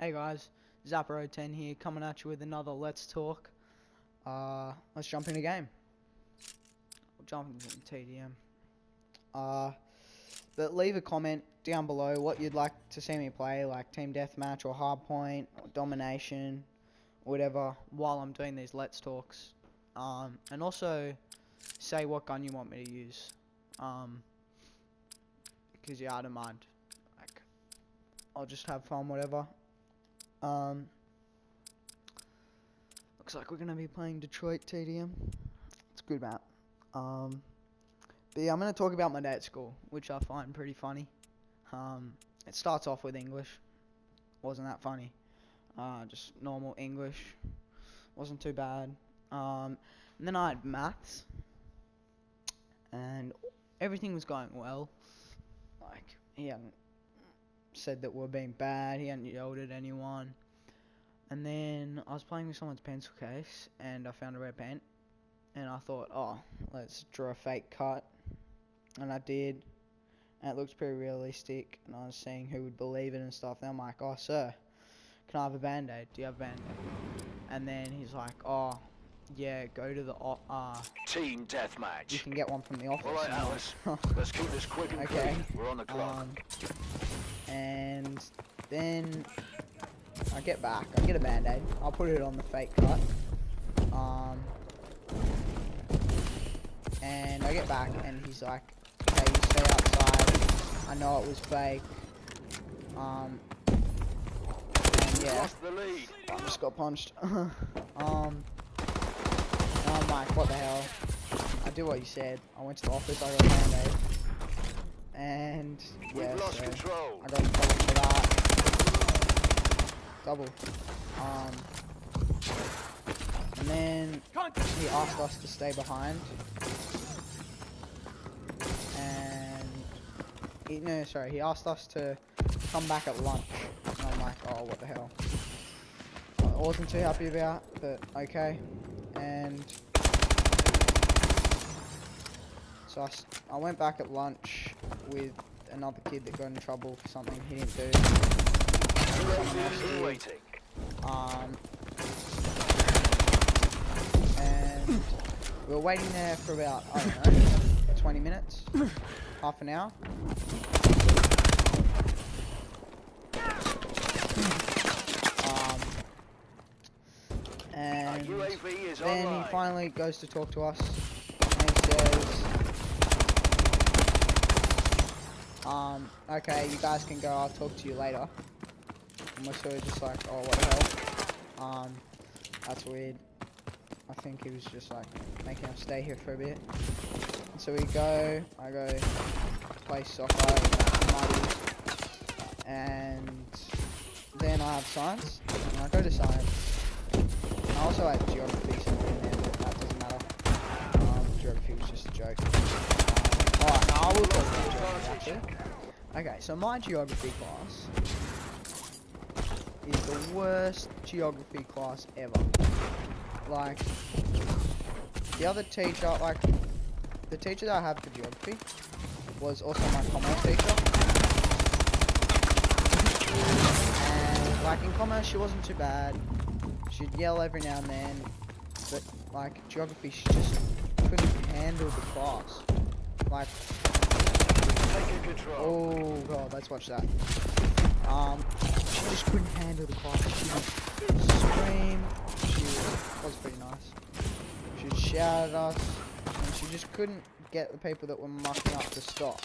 Hey guys, Zappero10 here, coming at you with another Let's Talk. Let's jump in a game. We'll jump into TDM. But leave a comment down below what you'd like to see me play, like Team Deathmatch or Hardpoint or Domination, or whatever, while I'm doing these Let's Talks. And also say what gun you want me to use. Because yeah, I don't mind. Like, I'll just have fun, whatever. Looks like we're gonna be playing Detroit TDM. It's a good map. But yeah, I'm gonna talk about my day at school, which I find pretty funny. It starts off with English. Wasn't that funny. Just normal English. Wasn't too bad. And then I had maths, and everything was going well. Like, he hadn't said that we're being bad, he hadn't yelled at anyone. And then I was playing with someone's pencil case and I found a red pen, and I thought, oh, let's draw a fake cut, and I did, and it looks pretty realistic, and I was seeing who would believe it and stuff. And I'm like, oh sir, can I have a band-aid? Do you have a band-aid? And then he's like, oh yeah, go to the Team Deathmatch. you can get one from the office. Alright, Alice, let's keep this quick and okay. clean. We're on the clock. And then I get back, I get a band-aid, I'll put it on the fake cut, and I get back and he's like, okay, you stay outside, I know it was fake, and yeah, Lost the lead. I just got punched. And I'm like, what the hell, I do what you said, I went to the office, I got a band-aid, and yeah, We've lost so control. I got in trouble for that. Double. And then he asked us to stay behind, and he asked us to come back at lunch, and I'm like, oh, what the hell. I wasn't too happy about, but okay. And so I went back at lunch with another kid that got in trouble for something he didn't do. And we were waiting there for about, I don't know, 20 minutes, half an hour. And then he finally goes to talk to us, and he says, okay, you guys can go, I'll talk to you later. And we're sort of just like, oh, what the hell? That's weird. I think he was just like making us stay here for a bit. And so I go play soccer with Marty, and then I have science, and I go to science. I also had geography somewhere in there, but that doesn't matter. Geography was just a joke. Alright, now I will talk about geography actually. Okay, so my geography class is the worst geography class ever. Like, the other teacher, like, the teacher that I had for geography was also my commerce teacher. And, like, in commerce, she wasn't too bad. She'd yell every now and then, but, like, geography, she just couldn't handle the class. Like, oh god, let's watch that. She just couldn't handle the class. She would scream. She was pretty nice. She'd shout at us, and she just couldn't get the people that were mucking up to stop.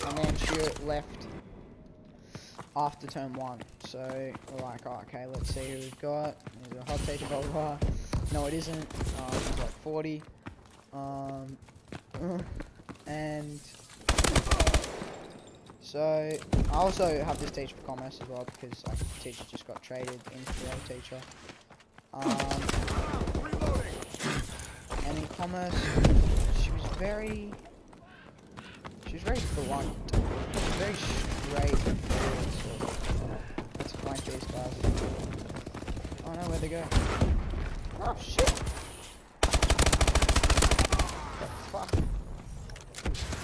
And then she left after term 1. So we're like, oh, okay, let's see who we've got. There's a hot teacher, blah blah blah. No, it isn't. He's like 40. And so I also have this teacher for commerce as well, because like the teacher just got traded into the other teacher. And in commerce, she was very blunt, very straight. Let's flank these guys. Oh no, where'd they go? Oh shit! What the fuck?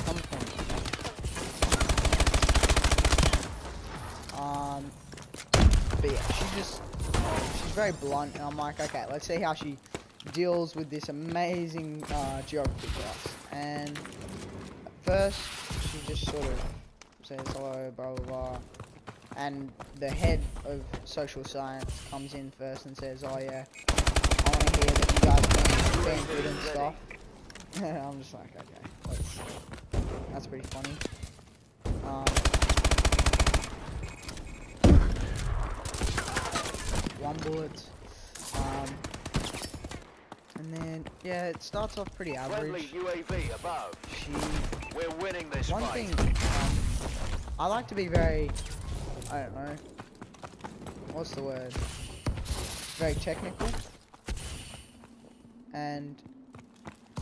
Come from? she's very blunt, and I'm like, okay, let's see how she deals with this amazing geography class. And first, she just sort of says hello, blah blah blah, and the head of social science comes in first and says, oh yeah, I want to hear that you guys are being good and stuff. And I'm just like, okay, that's pretty funny. One bullet. And then, yeah, it starts off pretty average. Friendly UAV above. We're winning this One fight. thing, I like to be very, I don't know, what's the word? Very technical. And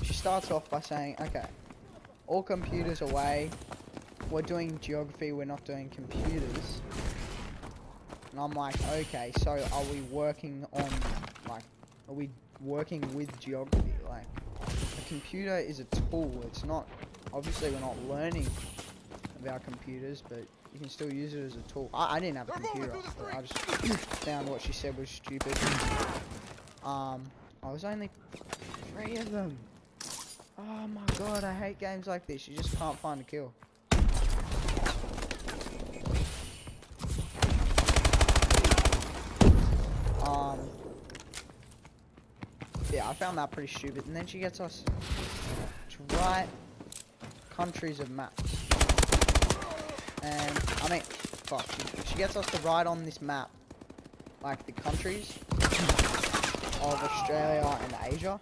she starts off by saying, okay, all computers away. We're doing geography, we're not doing computers. And I'm like, okay, so are we working on, like, are we working with geography? Like, a computer is a tool, it's not, obviously we're not learning about computers, but you can still use it as a tool. I didn't have a computer, I just found what she said was stupid. I was only 3 of them. Oh my god, I hate games like this, you just can't find a kill. Yeah, I found that pretty stupid. And then she gets us to write countries of maps. And, I mean, fuck, she gets us to write on this map, like, the countries of Australia and Asia.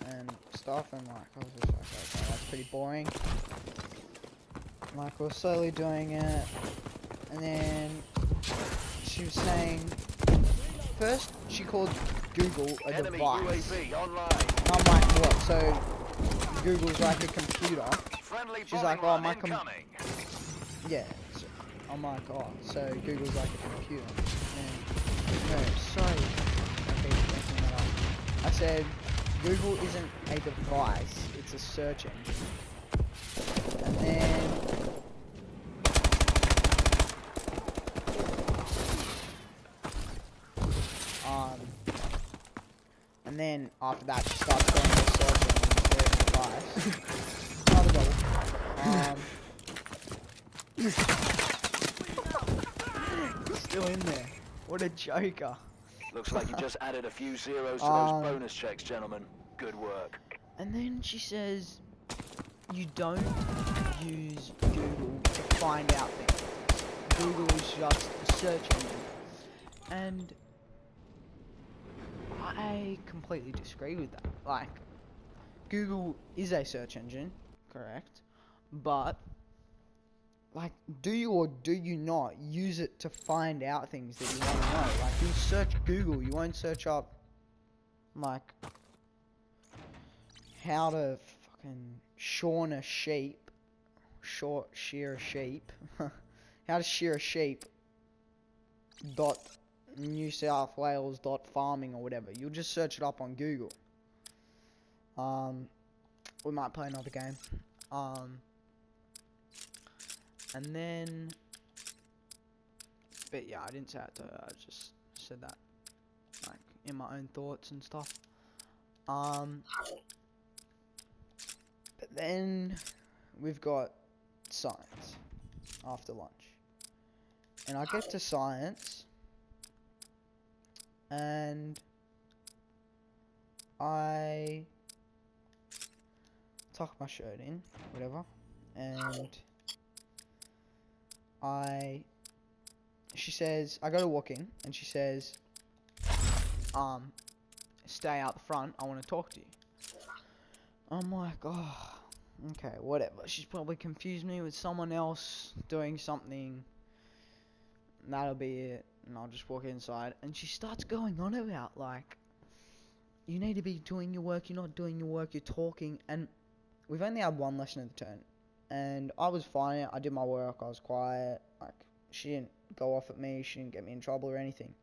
And stuff, and like, I was just like, okay, that's pretty boring. Like, we're slowly doing it. And then, she was saying, first, she called Google a Enemy device. UAV online. And I'm like, what? So Google's like a computer. Friendly She's like, oh, my yeah. So I'm like, oh, so Google's like a computer. And, no, sorry. Okay, making that up. I said, Google isn't a device. It's a search engine. And then and then after that, she starts going to search engine device. Another double. Still in there. What a joker. Looks like you just added a few zeros to those bonus checks, gentlemen. Good work. And then she says, you don't use Google to find out things. Google is just a search engine. And I completely disagree with that. Like, Google is a search engine, correct? But, like, do you or do you not use it to find out things that you want to know? Like, you'll search Google, you won't search up, like, how to fucking shear a sheep. How to shear a sheep. New South Wales .farming or whatever. You'll just search it up on Google. We might play another game. And then, but yeah, I didn't say that to her. I just said that, like, in my own thoughts and stuff. But then we've got science after lunch, and I get to science. And I tuck my shirt in, whatever, and she says, I go to walk in, and she says, stay out the front, I want to talk to you. I'm like, oh, okay, whatever. She's probably confused me with someone else doing something, and that'll be it. And I'll just walk inside, and she starts going on about, like, you need to be doing your work, you're not doing your work, you're talking. And we've only had one lesson of the term, and I was fine, I did my work, I was quiet, like, she didn't go off at me, she didn't get me in trouble or anything.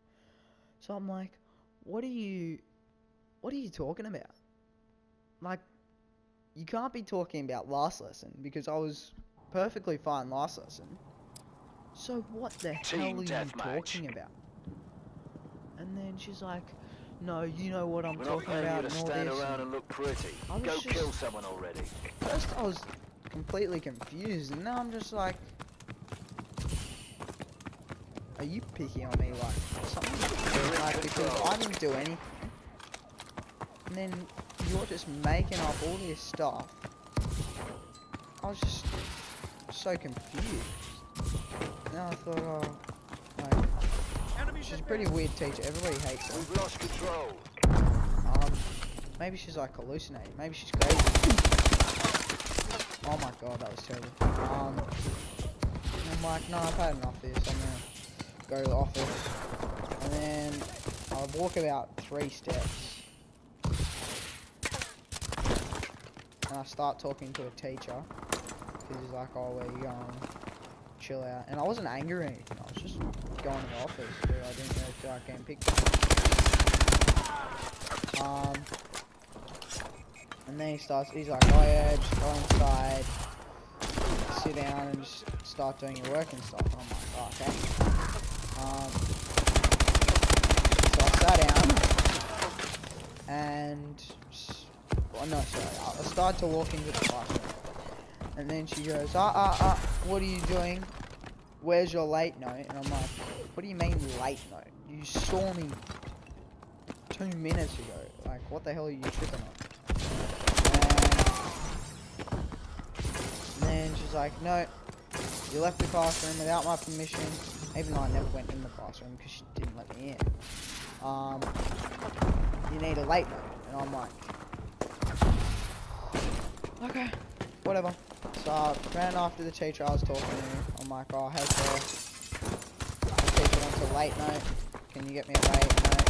So I'm like, what are you talking about? Like, you can't be talking about last lesson, because I was perfectly fine last lesson. So what the hell are you talking about? And then she's like, no, you know what I'm We're not talking paying you about to and all stand this. around and look pretty. I was Go just- kill someone already. First I was completely confused, and now I'm just like, are you picking on me like something? Like, because I didn't do anything. And then you're just making up all this stuff. I was just so confused. Now I thought, oh, like, she's a pretty weird teacher. Everybody hates her. We've lost control. Maybe she's like hallucinating. Maybe she's crazy. Oh my god, that was terrible. I'm like, no, I've had enough of this. I'm gonna go to the office. And then I'll walk about 3 steps. And I start talking to a teacher. He's like, oh, where you going? Chill out. And I wasn't angry or anything. I was just going to the office. But I didn't really feel like getting picked on. And then he's like, oh yeah, just go inside, sit down and just start doing your work and stuff. And I'm like, oh, okay. So I sat down and, well, no, sorry, I started to walk into the classroom. And then she goes, what are you doing? Where's your late note? And I'm like, what do you mean late note? You saw me 2 minutes ago. Like, what the hell are you tripping on? And then she's like, no, you left the classroom without my permission, even though I never went in the classroom because she didn't let me in. You need a late note. And I'm like, okay, whatever. So I ran after the teacher I was talking to. I'm like, oh, hey sir, the teacher wants a late note. Can you get me a late note?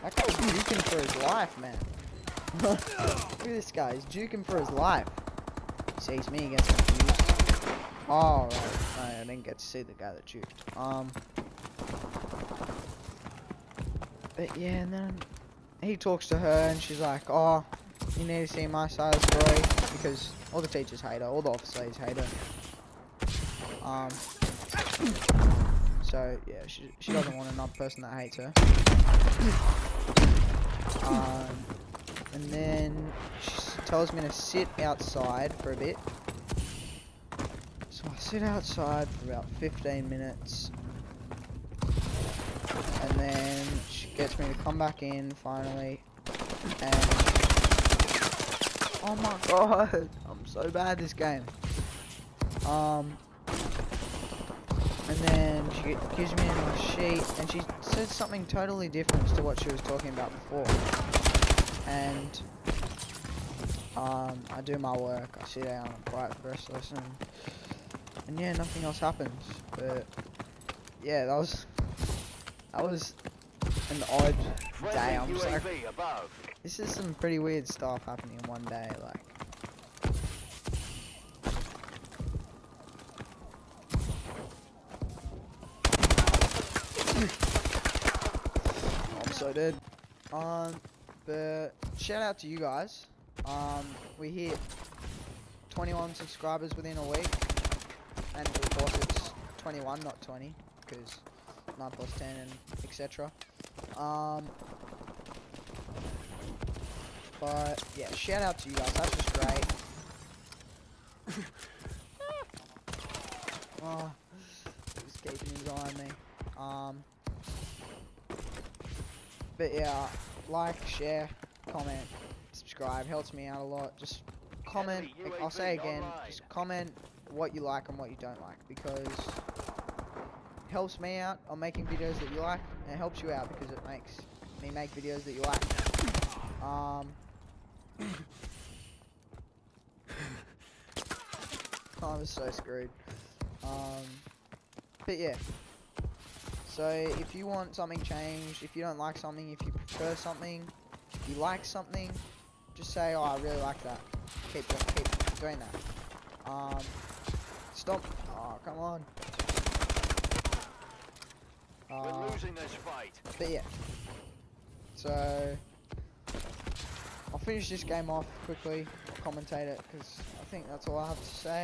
That guy's juking for his life, man. Look at this guy, he's juking for his life. He sees me, he gets confused. Oh, right. No, I didn't get to see the guy that juked. But yeah, and then he talks to her and she's like, oh, you need to see my side of the story, because all the teachers hate her, all the office ladies hate her. So yeah, she doesn't want another person that hates her. And then she tells me to sit outside for a bit. So I sit outside for about 15 minutes. And then she gets me to come back in finally. And oh my god, I'm so bad at this game. And then she gives me a sheet and she says something totally different to what she was talking about before. And I do my work, I sit down, I'm quiet for the rest of the lesson, and yeah, nothing else happens. But yeah, that was an odd day. I'm just like, this is some pretty weird stuff happening in one day, like. I'm so dead. But shout out to you guys. We hit 21 subscribers within a week, and of course it's 21, not 20, because 9 plus 10 and etc. But yeah, shout out to you guys. That's just great. Oh, he's keeping his eye on me. But yeah, like, share, comment, subscribe, helps me out a lot. Just comment, I'll say again, just comment what you like and what you don't like, because it helps me out on making videos that you like, and it helps you out because it makes me make videos that you like. I was so screwed. But yeah. So if you want something changed, if you don't like something, if you prefer something, if you like something, just say, oh, I really like that. Keep doing that. Stop. Oh, come on. We're losing this fight. But yeah. So I'll finish this game off quickly. I'll commentate it because I think that's all I have to say.